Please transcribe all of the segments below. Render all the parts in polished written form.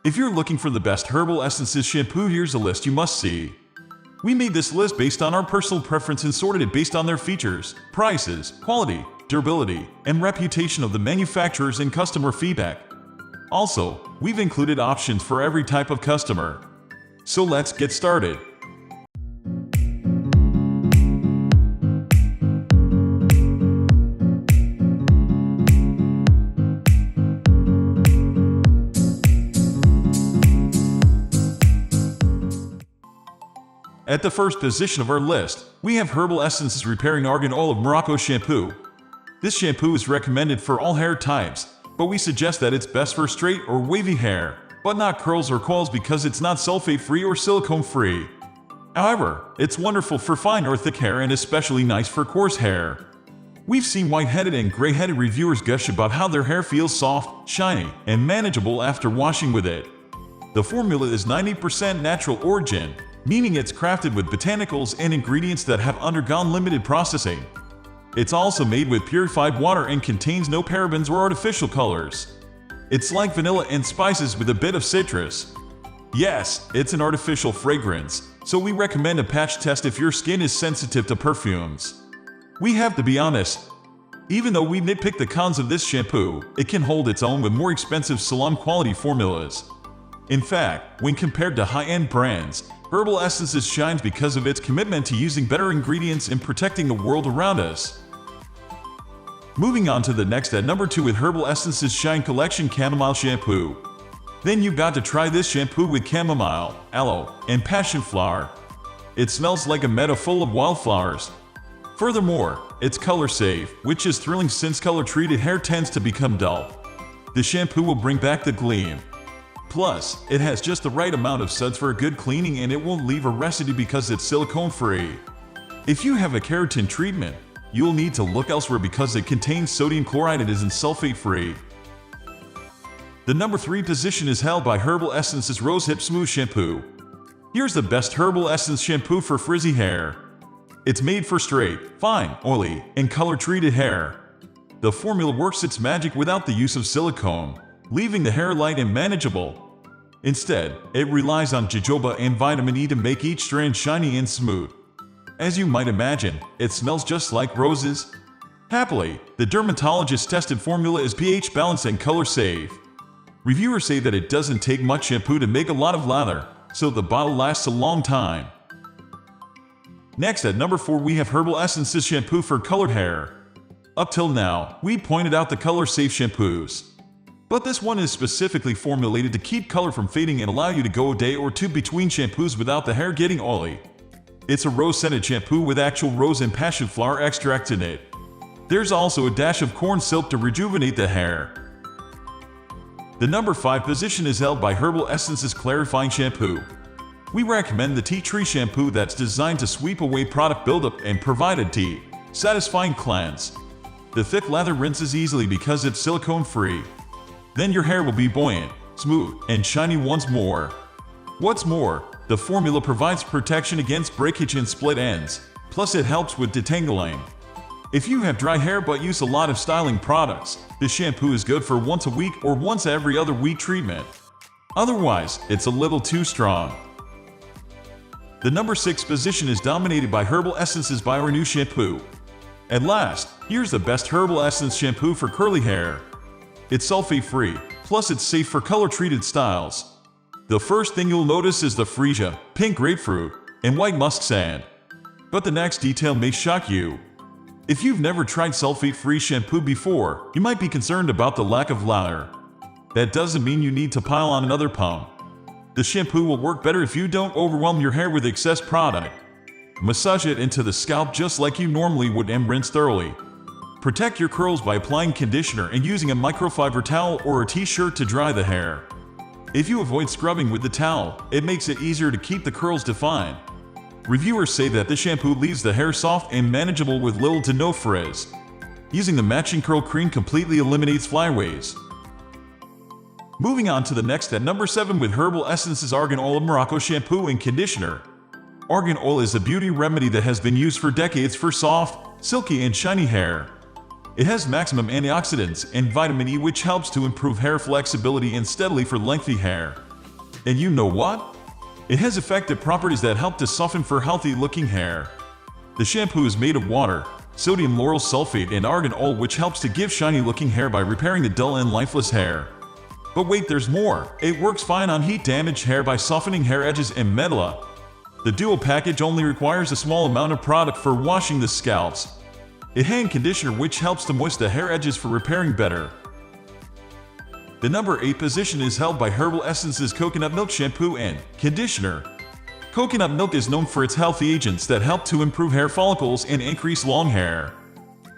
If you're looking for the best herbal essences shampoo, here's a list you must see. We made this list based on our personal preference and sorted it based on their features, prices, quality, durability, and reputation of the manufacturers and customer feedback. Also, we've included options for every type of customer. So let's get started. At the first position of our list, we have Herbal Essences Repairing Argan Oil of Morocco Shampoo. This shampoo is recommended for all hair types, but we suggest that it's best for straight or wavy hair, but not curls or coils because it's not sulfate-free or silicone-free. However, it's wonderful for fine or thick hair and especially nice for coarse hair. We've seen white-headed and gray-headed reviewers gush about how their hair feels soft, shiny, and manageable after washing with it. The formula is 90% natural origin, meaning it's crafted with botanicals and ingredients that have undergone limited processing. It's also made with purified water and contains no parabens or artificial colors. It's like vanilla and spices with a bit of citrus. Yes, it's an artificial fragrance, so we recommend a patch test if your skin is sensitive to perfumes. We have to be honest. Even though we nitpick the cons of this shampoo, it can hold its own with more expensive salon-quality formulas. In fact, when compared to high-end brands, Herbal Essences shines because of its commitment to using better ingredients and protecting the world around us. Moving on to the next at number 2 with Herbal Essences Shine Collection Chamomile Shampoo. Then you've got to try this shampoo with chamomile, aloe, and passion flower. It smells like a meadow full of wildflowers. Furthermore, it's color safe, which is thrilling since color-treated hair tends to become dull. The shampoo will bring back the gleam. Plus, it has just the right amount of suds for a good cleaning and it won't leave a residue because it's silicone-free. If you have a keratin treatment, you'll need to look elsewhere because it contains sodium chloride and isn't sulfate-free. The number 3 position is held by Herbal Essences Rosehip Smooth Shampoo. Here's the best herbal essence shampoo for frizzy hair. It's made for straight, fine, oily, and color-treated hair. The formula works its magic without the use of silicone, leaving the hair light and manageable. Instead, it relies on jojoba and vitamin E to make each strand shiny and smooth. As you might imagine, it smells just like roses. Happily, the dermatologist-tested formula is pH balanced and color safe. Reviewers say that it doesn't take much shampoo to make a lot of lather, so the bottle lasts a long time. Next at number 4 we have Herbal Essences Shampoo for Colored Hair. Up till now, we pointed out the color-safe shampoos. But this one is specifically formulated to keep color from fading and allow you to go a day or two between shampoos without the hair getting oily. It's a rose-scented shampoo with actual rose and passion flower extract in it. There's also a dash of corn silk to rejuvenate the hair. The number 5 position is held by Herbal Essences Clarifying Shampoo. We recommend the tea tree shampoo that's designed to sweep away product buildup and provide a deep, satisfying cleanse. The thick lather rinses easily because it's silicone-free. Then your hair will be buoyant, smooth, and shiny once more. What's more, the formula provides protection against breakage and split ends, plus it helps with detangling. If you have dry hair but use a lot of styling products, this shampoo is good for once a week or once every other week treatment. Otherwise, it's a little too strong. The number 6 position is dominated by Herbal Essences BioRenew Shampoo. At last, here's the best herbal essence shampoo for curly hair. It's sulfate-free, plus it's safe for color-treated styles. The first thing you'll notice is the freesia, pink grapefruit, and white musk sand. But the next detail may shock you. If you've never tried sulfate-free shampoo before, you might be concerned about the lack of lather. That doesn't mean you need to pile on another pump. The shampoo will work better if you don't overwhelm your hair with excess product. Massage it into the scalp just like you normally would and rinse thoroughly. Protect your curls by applying conditioner and using a microfiber towel or a t-shirt to dry the hair. If you avoid scrubbing with the towel, it makes it easier to keep the curls defined. Reviewers say that the shampoo leaves the hair soft and manageable with little to no frizz. Using the matching curl cream completely eliminates flyaways. Moving on to the next at number 7 with Herbal Essences Argan Oil of Morocco Shampoo and Conditioner. Argan oil is a beauty remedy that has been used for decades for soft, silky and shiny hair. It has maximum antioxidants and vitamin E which helps to improve hair flexibility and steadily for lengthy hair. And you know what? It has effective properties that help to soften for healthy-looking hair. The shampoo is made of water, sodium lauryl sulfate, and argan oil, which helps to give shiny-looking hair by repairing the dull and lifeless hair. But wait, there's more. It works fine on heat-damaged hair by softening hair edges and medulla. The dual package only requires a small amount of product for washing the scalps. A hand conditioner which helps to moisten the hair edges for repairing better. The number 8 position is held by Herbal Essence's Coconut Milk Shampoo and Conditioner. Coconut milk is known for its healthy agents that help to improve hair follicles and increase long hair.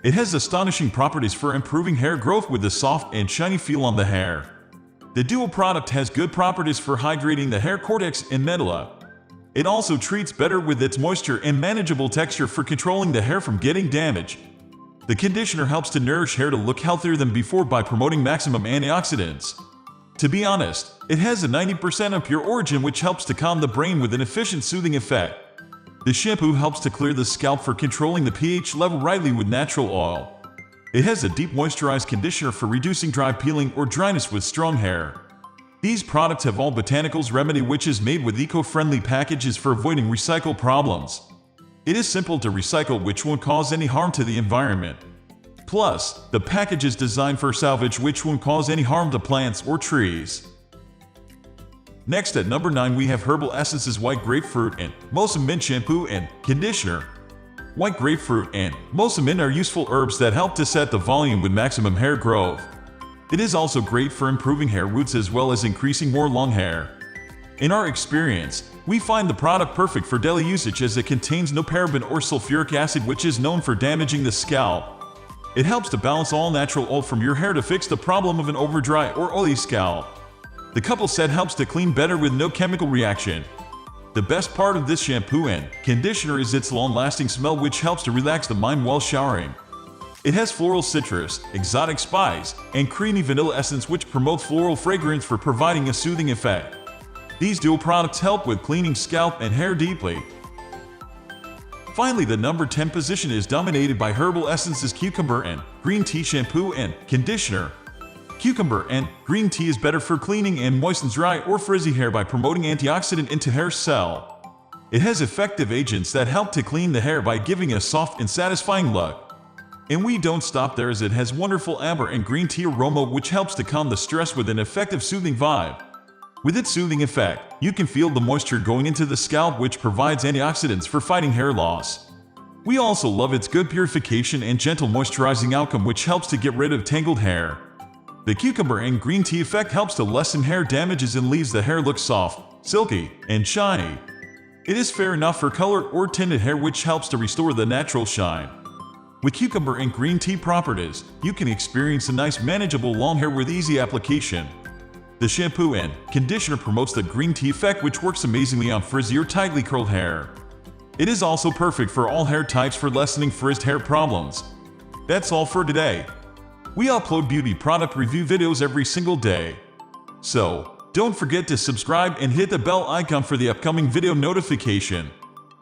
It has astonishing properties for improving hair growth with a soft and shiny feel on the hair. The dual product has good properties for hydrating the hair cortex and medulla. It also treats better with its moisture and manageable texture for controlling the hair from getting damaged. The conditioner helps to nourish hair to look healthier than before by promoting maximum antioxidants. To be honest, it has a 90% of pure origin, which helps to calm the brain with an efficient soothing effect. The shampoo helps to clear the scalp for controlling the pH level rightly with natural oil. It has a deep moisturized conditioner for reducing dry peeling or dryness with strong hair. These products have all botanicals remedy, which is made with eco-friendly packages for avoiding recycle problems. It is simple to recycle, which won't cause any harm to the environment. Plus, the package is designed for salvage, which won't cause any harm to plants or trees. Next at number 9 we have Herbal Essence's White Grapefruit and Mosa Mint Shampoo and Conditioner. White grapefruit and Mosa mint are useful herbs that help to set the volume with maximum hair growth. It is also great for improving hair roots as well as increasing more long hair. In our experience, we find the product perfect for daily usage as it contains no paraben or sulfuric acid, which is known for damaging the scalp. It helps to balance all natural oil from your hair to fix the problem of an over-dry or oily scalp. The couple set helps to clean better with no chemical reaction. The best part of this shampoo and conditioner is its long-lasting smell, which helps to relax the mind while showering. It has floral citrus, exotic spice, and creamy vanilla essence, which promotes floral fragrance for providing a soothing effect. These dual products help with cleaning scalp and hair deeply. Finally, the number 10 position is dominated by Herbal Essence's Cucumber and Green Tea Shampoo and Conditioner. Cucumber and green tea is better for cleaning and moistens dry or frizzy hair by promoting antioxidant into hair cell. It has effective agents that help to clean the hair by giving a soft and satisfying look. And we don't stop there, as it has wonderful amber and green tea aroma, which helps to calm the stress with an effective soothing vibe. With its soothing effect, you can feel the moisture going into the scalp, which provides antioxidants for fighting hair loss. We also love its good purification and gentle moisturizing outcome, which helps to get rid of tangled hair. The cucumber and green tea effect helps to lessen hair damages and leaves the hair look soft, silky, and shiny. It is fair enough for colored or tinted hair, which helps to restore the natural shine. With cucumber and green tea properties, you can experience a nice manageable long hair with easy application. The shampoo and conditioner promotes the green tea effect, which works amazingly on frizzy or tightly curled hair. It is also perfect for all hair types for lessening frizzed hair problems. That's all for today. We upload beauty product review videos every single day. So, don't forget to subscribe and hit the bell icon for the upcoming video notification.